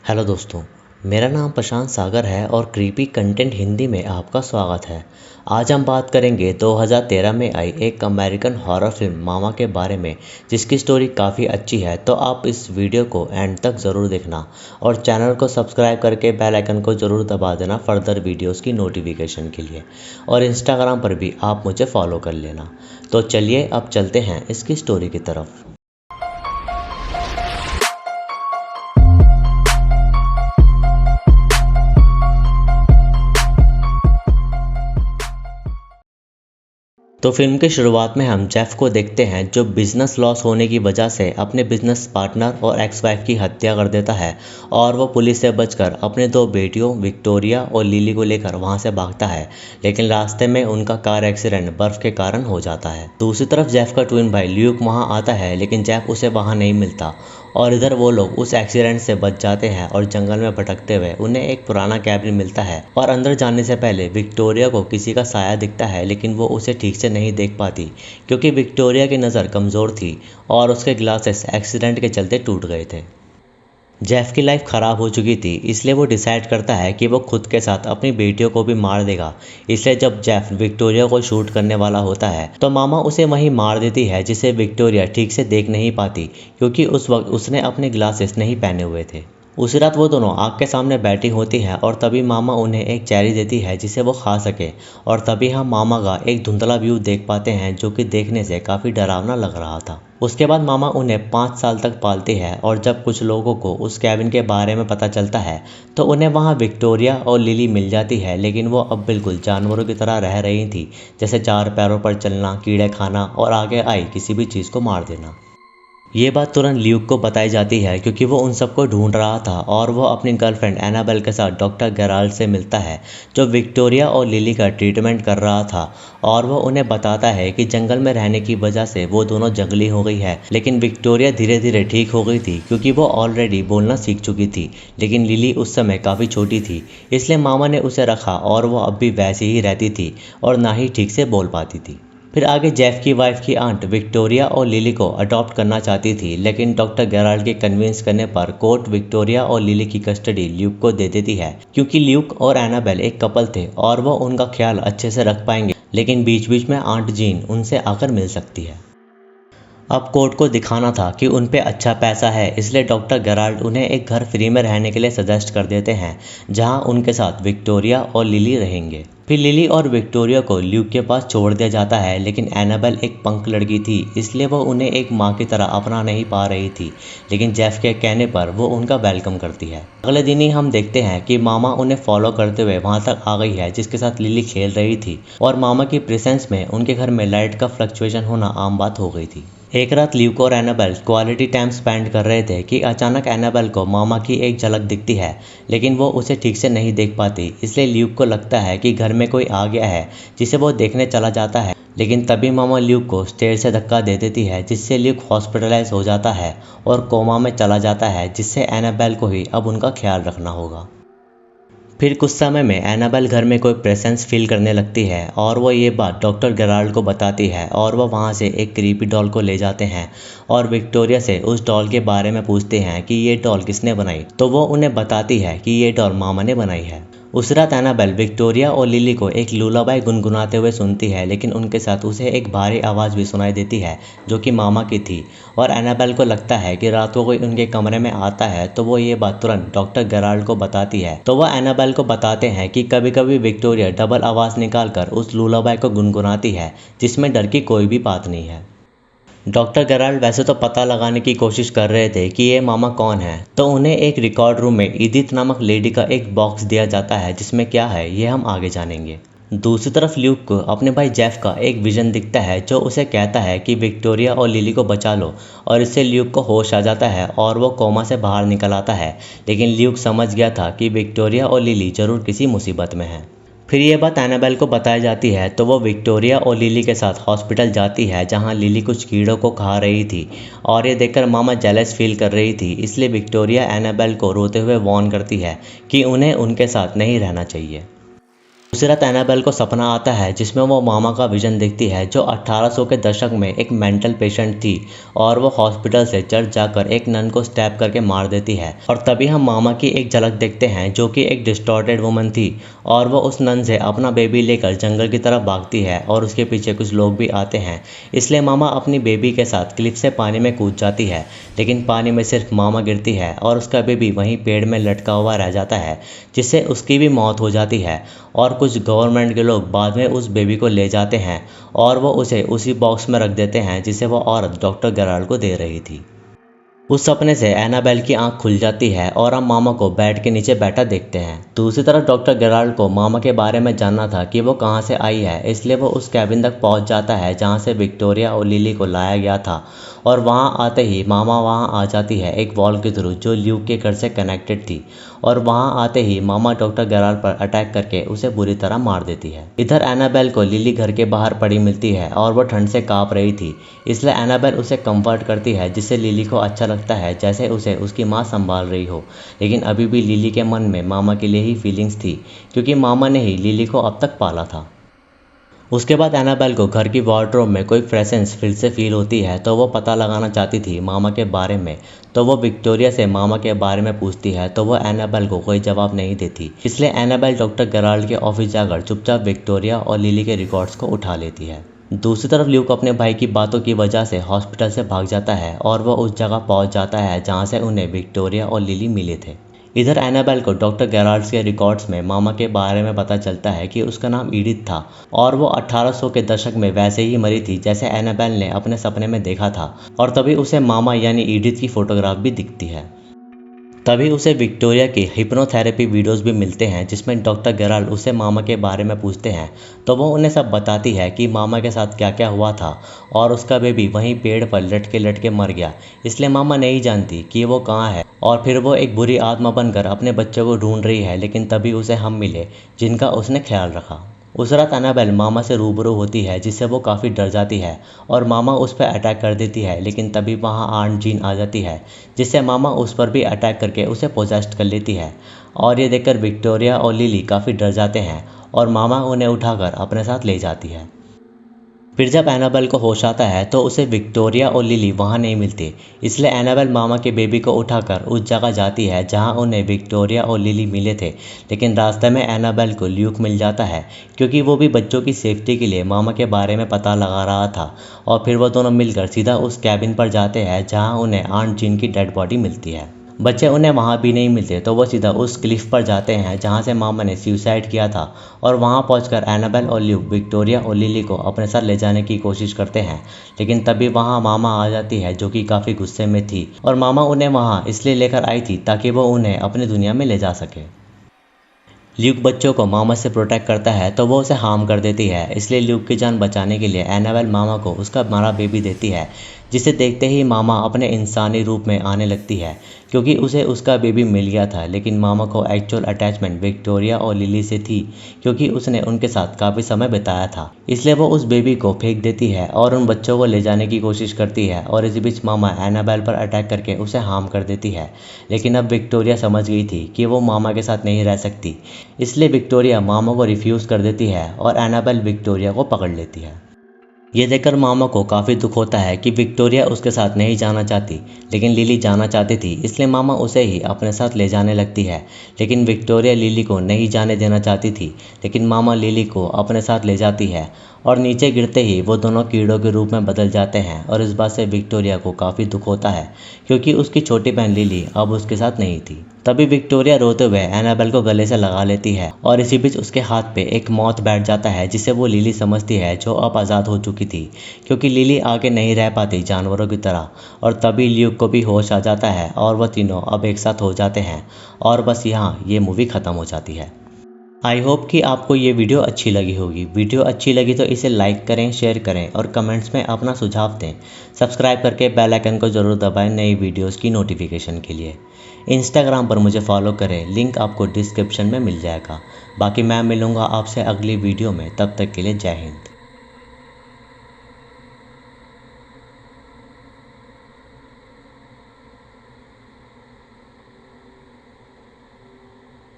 Hello दोस्तों, मेरा नाम प्रशांत सागर है और क्रीपी कंटेंट हिंदी में आपका स्वागत है। आज हम बात करेंगे 2013 में आई एक अमेरिकन हॉरर फिल्म मामा के बारे में, जिसकी स्टोरी काफ़ी अच्छी है। तो आप इस वीडियो को एंड तक ज़रूर देखना और चैनल को सब्सक्राइब करके बेल आइकन को ज़रूर दबा देना फर्दर वीडियोस की नोटिफिकेशन के लिए। और इंस्टाग्राम पर भी आप मुझे फॉलो कर लेना। तो चलिए अब चलते हैं इसकी स्टोरी की तरफ। तो फिल्म की शुरुआत में हम जेफ को देखते हैं, जो बिजनेस लॉस होने की वजह से अपने बिजनेस पार्टनर और एक्स वाइफ की हत्या कर देता है और वो पुलिस से बचकर अपने दो बेटियों विक्टोरिया और लिली को लेकर वहां से भागता है। लेकिन रास्ते में उनका कार एक्सीडेंट बर्फ के कारण हो जाता है। दूसरी तरफ जेफ का ट्विन भाई ल्यूक वहां आता है, लेकिन जेफ उसे वहां नहीं मिलता और इधर वो लोग उस एक्सीडेंट से बच जाते हैं और जंगल में भटकते हुए उन्हें एक पुराना कैबिन मिलता है। और अंदर जाने से पहले विक्टोरिया को किसी का साया दिखता है, लेकिन वो उसे ठीक से नहीं देख पाती क्योंकि विक्टोरिया की नज़र कमज़ोर थी और उसके ग्लासेस एक्सीडेंट के चलते टूट गए थे। जेफ की लाइफ ख़राब हो चुकी थी, इसलिए वो डिसाइड करता है कि वो खुद के साथ अपनी बेटियों को भी मार देगा। इसलिए जब जेफ विक्टोरिया को शूट करने वाला होता है तो मामा उसे वहीं मार देती है, जिसे विक्टोरिया ठीक से देख नहीं पाती क्योंकि उस वक्त उसने अपने ग्लासेस नहीं पहने हुए थे। उसी रात वो दोनों आग के सामने बैठी होती हैं और तभी मामा उन्हें एक चेरी देती है जिसे वो खा सके। और तभी हम मामा का एक धुंधला व्यू देख पाते हैं, जो कि देखने से काफ़ी डरावना लग रहा था। उसके बाद मामा उन्हें 5 साल तक पालती है और जब कुछ लोगों को उस कैबिन के बारे में पता चलता है तो उन्हें वहाँ विक्टोरिया और लिली मिल जाती है। लेकिन वो अब बिल्कुल जानवरों की तरह रह रही थी, जैसे 4 पैरों पर चलना, कीड़े खाना और आगे आई किसी भी चीज़ को मार देना। ये बात तुरंत ल्यूक को बताई जाती है क्योंकि वो उन सबको ढूंढ रहा था और वो अपनी गर्लफ्रेंड एनाबेल के साथ डॉक्टर गेराल्ड से मिलता है, जो विक्टोरिया और लिली का ट्रीटमेंट कर रहा था। और वो उन्हें बताता है कि जंगल में रहने की वजह से वो दोनों जंगली हो गई है। लेकिन विक्टोरिया धीरे धीरे ठीक हो गई थी क्योंकि वो ऑलरेडी बोलना सीख चुकी थी। लेकिन लिली उस समय काफ़ी छोटी थी, इसलिए मामा ने उसे रखा और वो अब भी वैसी ही रहती थी और ना ही ठीक से बोल पाती थी। फिर आगे जेफ की वाइफ की आंट विक्टोरिया और लिली को अडॉप्ट करना चाहती थी, लेकिन डॉक्टर गेराल्ड के कन्विंस करने पर कोर्ट विक्टोरिया और लिली की कस्टडी ल्यूक को दे देती है क्योंकि ल्यूक और एनाबेल एक कपल थे और वो उनका ख्याल अच्छे से रख पाएंगे। लेकिन बीच बीच में आंट जीन उनसे आकर मिल सकती है। अब कोर्ट को दिखाना था कि उन पे अच्छा पैसा है, इसलिए डॉक्टर गेराल्ड उन्हें एक घर फ्री में रहने के लिए सजेस्ट कर देते हैं, जहां उनके साथ विक्टोरिया और लिली रहेंगे। फिर लिली और विक्टोरिया को ल्यूक के पास छोड़ दिया जाता है, लेकिन एनाबेल एक पंक लड़की थी, इसलिए वो उन्हें एक माँ की तरह अपना नहीं पा रही थी। लेकिन जेफ के कहने पर वो उनका वेलकम करती है। अगले दिन ही हम देखते हैं कि मामा उन्हें फॉलो करते हुए वहां तक आ गई है, जिसके साथ लिली खेल रही थी। और मामा की प्रेजेंस में उनके घर में लाइट का फ्लक्चुएशन होना आम बात हो गई थी। एक रात ल्यूक और एनाबेल क्वालिटी टाइम स्पेंड कर रहे थे कि अचानक एनाबेल को मामा की एक झलक दिखती है, लेकिन वो उसे ठीक से नहीं देख पाती। इसलिए ल्यूक को लगता है कि घर में कोई आ गया है, जिसे वो देखने चला जाता है। लेकिन तभी मामा ल्यूक को स्टेयर से धक्का दे देती है, जिससे ल्यूक हॉस्पिटलाइज हो जाता है और कोमा में चला जाता है, जिससे एनाबेल को ही अब उनका ख्याल रखना होगा। फिर कुछ समय में एनाबेल घर में कोई प्रेजेंस फील करने लगती है और वो ये बात डॉक्टर गेराल्ड को बताती है और वो वहाँ से एक क्रीपी डॉल को ले जाते हैं और विक्टोरिया से उस डॉल के बारे में पूछते हैं कि ये डॉल किसने बनाई। तो वो उन्हें बताती है कि ये डॉल मामा ने बनाई है। उस रात एनाबेल विक्टोरिया और लिली को एक लूलाबाई गुनगुनाते हुए सुनती है, लेकिन उनके साथ उसे एक भारी आवाज़ भी सुनाई देती है जो कि मामा की थी। और एनाबेल को लगता है कि रात को कोई उनके कमरे में आता है, तो वो ये बात तुरंत डॉक्टर गेराल्ड को बताती है। तो वह एनाबेल को बताते हैं कि कभी कभी विक्टोरिया डबल आवाज़ निकालकर उस लूलाबाई को गुनगुनाती है, जिसमें डर की कोई भी बात नहीं है। डॉक्टर गेराल्ड वैसे तो पता लगाने की कोशिश कर रहे थे कि ये मामा कौन है, तो उन्हें एक रिकॉर्ड रूम में इदित नामक लेडी का एक बॉक्स दिया जाता है, जिसमें क्या है ये हम आगे जानेंगे। दूसरी तरफ ल्यूक को अपने भाई जेफ का एक विजन दिखता है, जो उसे कहता है कि विक्टोरिया और लिली को बचा लो। और इससे ल्यूक को होश आ जाता है और वो कोमा से बाहर निकल आता है। लेकिन ल्यूक समझ गया था कि विक्टोरिया और लिली जरूर किसी मुसीबत में हैं। फिर ये बात एनाबेल को बताई जाती है, तो वो विक्टोरिया और लिली के साथ हॉस्पिटल जाती है, जहां लिली कुछ कीड़ों को खा रही थी और ये देखकर मामा जेलस फील कर रही थी। इसलिए विक्टोरिया एनाबेल को रोते हुए वार्न करती है कि उन्हें उनके साथ नहीं रहना चाहिए। दूसरी रात एनाबेल को सपना आता है जिसमें वो मामा का विजन देखती है जो 1800 के दशक में एक मेंटल पेशेंट थी और वो हॉस्पिटल से चर्च जाकर एक नन को स्टैब करके मार देती है। और तभी हम मामा की एक झलक देखते हैं जो कि एक डिस्टॉर्टेड वुमन थी और वो उस नन से अपना बेबी लेकर जंगल की तरफ भागती है और उसके पीछे कुछ लोग भी आते हैं। इसलिए मामा अपनी बेबी के साथ क्लिफ से पानी में कूद जाती है, लेकिन पानी में सिर्फ मामा गिरती है और उसका बेबी वहीं पेड़ में लटका हुआ रह जाता है, जिससे उसकी भी मौत हो जाती है। और कुछ गवर्नमेंट के लोग बाद में उस बेबी को ले जाते हैं और वो उसे उसी बॉक्स में रख देते हैं जिसे वो औरत डॉक्टर गेराल्ड को दे रही थी। उस सपने से एनाबेल की आंख खुल जाती है और हम मामा को बेड के नीचे बैठा देखते हैं। दूसरी तरफ डॉक्टर गेराल्ड को मामा के बारे में जानना था कि वो कहाँ से आई है, इसलिए वो उस कैबिन तक पहुँच जाता है जहाँ से विक्टोरिया और लिली को लाया गया था। और वहाँ आते ही मामा वहाँ आ जाती है एक वॉल के थ्रू जो ल्यूक के घर से कनेक्टेड थी। और वहाँ आते ही मामा डॉक्टर गेराल्ड पर अटैक करके उसे बुरी तरह मार देती है। इधर एनाबेल को लिली घर के बाहर पड़ी मिलती है और वो ठंड से काँप रही थी, इसलिए एनाबेल उसे कंफर्ट करती है जिससे लिली को अच्छा लगता है जैसे उसे उसकी माँ संभाल रही हो। लेकिन अभी भी लिली के मन में मामा के लिए ही फीलिंग्स थी क्योंकि मामा ने ही लिली को अब तक पाला था। उसके बाद एनाबेल को घर की वार्डरोब में कोई प्रेजेंस फिर से फील होती है तो वो पता लगाना चाहती थी मामा के बारे में। तो वो विक्टोरिया से मामा के बारे में पूछती है तो वो एनाबेल को कोई जवाब नहीं देती, इसलिए एनाबेल डॉक्टर गेराल्ड के ऑफिस जाकर चुपचाप विक्टोरिया और लिली के रिकॉर्ड्स को उठा लेती है। दूसरी तरफ ल्यूक अपने भाई की बातों की वजह से हॉस्पिटल से भाग जाता है और वह उस जगह पहुंच जाता है जहां से उन्हें विक्टोरिया और लिली मिले थे। इधर एनाबेल को डॉक्टर गेराल्ड के रिकॉर्ड्स में मामा के बारे में पता चलता है कि उसका नाम एडिथ था और वो 1800 के दशक में वैसे ही मरी थी जैसे एनाबेल ने अपने सपने में देखा था। और तभी उसे मामा यानी एडिथ की फोटोग्राफ भी दिखती है। तभी उसे विक्टोरिया की हिप्नोथेरेपी वीडियोस भी मिलते हैं जिसमें डॉक्टर गेराल्ड उसे मामा के बारे में पूछते हैं तो वो उन्हें सब बताती है कि मामा के साथ क्या क्या हुआ था और उसका बेबी वहीं पेड़ पर लटके के मर गया। इसलिए मामा नहीं जानती कि वो कहाँ है और फिर वो एक बुरी आत्मा बनकर अपने बच्चे को ढूंढ रही है, लेकिन तभी उसे हम मिले जिनका उसने ख्याल रखा। उस रात एनाबेल मामा से रूबरू होती है जिससे वो काफ़ी डर जाती है और मामा उस पर अटैक कर देती है, लेकिन तभी वहाँ आंट जीन आ जाती है जिससे मामा उस पर भी अटैक करके उसे पोजेस्ट कर लेती है। और ये देखकर विक्टोरिया और लिली काफ़ी डर जाते हैं और मामा उन्हें उठाकर अपने साथ ले जाती है। फिर जब एनाबेल को होश आता है तो उसे विक्टोरिया और लिली वहाँ नहीं मिलती, इसलिए एनाबेल मामा के बेबी को उठाकर उस जगह जाती है जहाँ उन्हें विक्टोरिया और लिली मिले थे। लेकिन रास्ते में एनाबेल को ल्यूक मिल जाता है क्योंकि वो भी बच्चों की सेफ्टी के लिए मामा के बारे में पता लगा रहा था। और फिर वो दोनों मिलकर सीधा उस कैबिन पर जाते हैं जहाँ उन्हें आंट जीन की डेड बॉडी मिलती है। बच्चे उन्हें वहाँ भी नहीं मिलते तो वो सीधा उस क्लिफ पर जाते हैं जहाँ से मामा ने सुसाइड किया था और वहाँ पहुंचकर एनाबेल और ल्यूक विक्टोरिया और लिली को अपने साथ ले जाने की कोशिश करते हैं। लेकिन तभी वहाँ मामा आ जाती है जो कि काफ़ी गुस्से में थी और मामा उन्हें वहाँ इसलिए लेकर आई थी ताकि वो उन्हें अपनी दुनिया में ले जा सके। ल्यूक बच्चों को मामा से प्रोटेक्ट करता है तो वो उसे हार्म कर देती है, इसलिए ल्यूक की जान बचाने के लिए एनाबेल मामा को उसका मरा बेबी देती है, जिसे देखते ही मामा अपने इंसानी रूप में आने लगती है क्योंकि उसे उसका बेबी मिल गया था। लेकिन मामा को एक्चुअल अटैचमेंट विक्टोरिया और लिली से थी क्योंकि उसने उनके साथ काफ़ी समय बिताया था, इसलिए वो उस बेबी को फेंक देती है और उन बच्चों को ले जाने की कोशिश करती है। और इसी बीच मामा एनाबेल पर अटैक करके उसे हार्म कर देती है। लेकिन अब विक्टोरिया समझ गई थी कि वो मामा के साथ नहीं रह सकती, इसलिए विक्टोरिया मामा को रिफ्यूज़ कर देती है और एनाबेल विक्टोरिया को पकड़ लेती है। ये देखकर मामा को काफ़ी दुख होता है कि विक्टोरिया उसके साथ नहीं जाना चाहती, लेकिन लिली जाना चाहती थी, इसलिए मामा उसे ही अपने साथ ले जाने लगती है। लेकिन विक्टोरिया लिली को नहीं जाने देना चाहती थी, लेकिन मामा लिली को अपने साथ ले जाती है और नीचे गिरते ही वो दोनों कीड़ों के रूप में बदल जाते हैं। और इस बात से विक्टोरिया को काफ़ी दुख होता है क्योंकि उसकी छोटी बहन लिली अब उसके साथ नहीं थी। तभी विक्टोरिया रोते हुए एनाबेल को गले से लगा लेती है और इसी बीच उसके हाथ पे एक मौत बैठ जाता है जिसे वो लिली समझती है जो अब आज़ाद हो चुकी थी क्योंकि लिली आगे नहीं रह पाती जानवरों की तरह। और तभी ल्यूक को भी होश आ जाता है और वह तीनों अब एक साथ हो जाते हैं और बस यहाँ ये मूवी ख़त्म हो जाती है। आई होप कि आपको ये वीडियो अच्छी लगी होगी। वीडियो अच्छी लगी तो इसे लाइक करें, शेयर करें और कमेंट्स में अपना सुझाव दें। सब्सक्राइब करके बेल आइकन को ज़रूर दबाएं नई वीडियोस की नोटिफिकेशन के लिए। इंस्टाग्राम पर मुझे फॉलो करें, लिंक आपको डिस्क्रिप्शन में मिल जाएगा। बाकी मैं मिलूँगा आपसे अगली वीडियो में, तब तक के लिए जय हिंद।